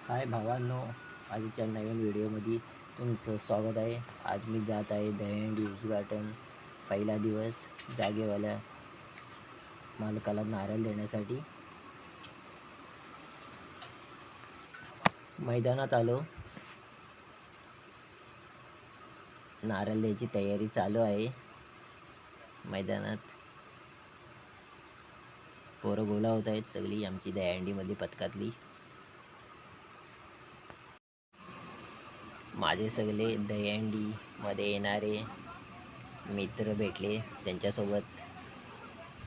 हाय भावांनो, आजच्या नवीन व्हिडिओमध्ये तुमचं स्वागत आहे. आज मी जात आहे दहीहंडी उद्घाटन. पहिला दिवस जागेवाल्या मालकाला नारळ देण्यासाठी मैदानात आलो. नारळ द्यायची तयारी चालू आहे. मैदानात पोरं गोळा होत आहेत, सगळी आमची दहीहंडीमध्ये पथकातली. माझे सगळे दहीहंडीमध्ये येणारे मित्र भेटले, त्यांच्यासोबत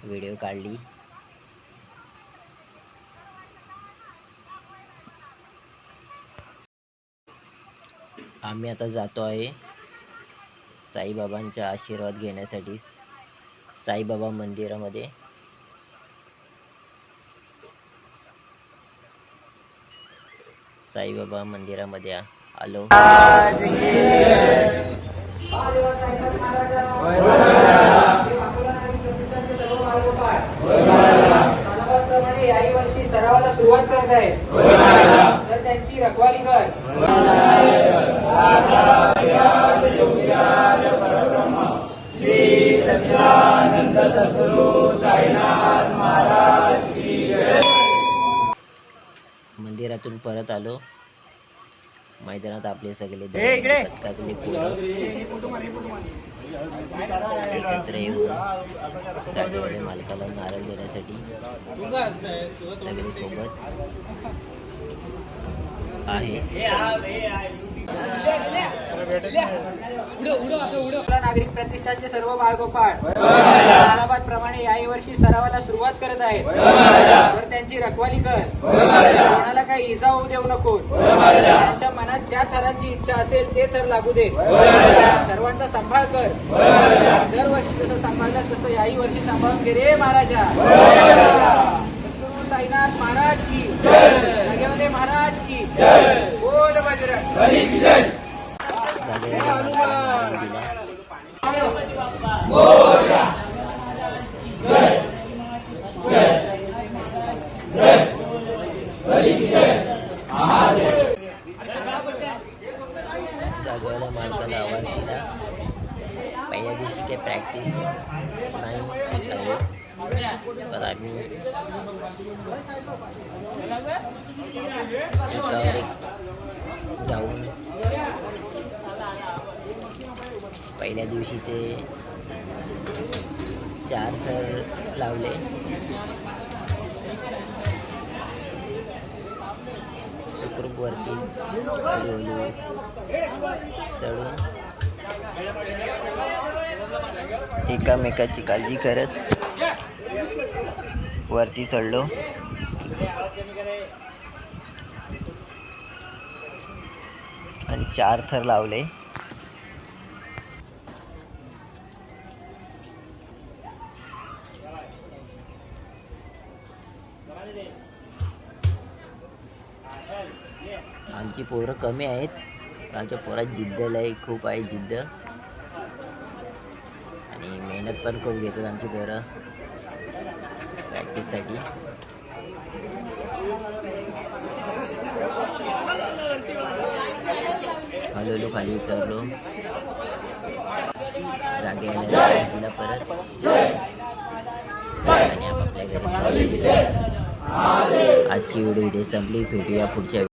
व्हिडिओ काढली. आम्ही आता जातो आहे साईबाबांचा आशीर्वाद घेण्यासाठी साईबाबा मंदिरामध्ये. साईबाबा मंदिरामध्ये आलो. याही वर्षी सरावाला सुरुवात करत आहे, तर त्यांची रखवाली कर. श्री सच्चिदानंद सद्गुरु साईनाथ महाराज की जय. मंदिरातून परत आलो. मैदानात आपले सगळे पथकातले एकत्र येऊन जागेवाल्या मालकाला नारळ देण्यासाठी सगळे सोबत आहेत. नागरिक प्रतिष्ठानचे सर्व बाळगोपाळ अलाहाबाद प्रमाणे याही वर्षी सरावाला सुरुवात करत आहेत, तर त्यांची रखवाली कर. कोणाला काही इजा होऊ देऊ नको. त्यांच्या मनात ज्या थरांची इच्छा असेल ते थर लागू दे. सर्वांचा सांभाळ कर. दरवर्षी जसं सांभाळल्यास तसं याही वर्षी सांभाळून घे रे महाराजा. सद्गुरु साईनाथ महाराज की जागेवाले महाराज की बोल बजरंग बली की जय. जागेवाल्या मालकाला आवाज दिला. पहिल्या दिवशी काही प्रॅक्टिस नाही आहे, तर आम्ही जाऊन पहिल्या दिवशीचे 4 थर लावले. सुखरूपवरती चढून एकामेकाची काळजी करत वरती चढलो. आणि 4 थर लावले. आमची पोरं कमी आहेत, आमच्या पोरात जिद्द लय खूप आहे, जिद्द आणि मेहनत पण खूप घेतात आमची पोरं प्रॅक्टिससाठी. हळूहळू खाली उतरलो. जागेला परत आणि आपापल्या घरी. आजची व्हिडिओ इथे संपली. भेटूया पुढच्या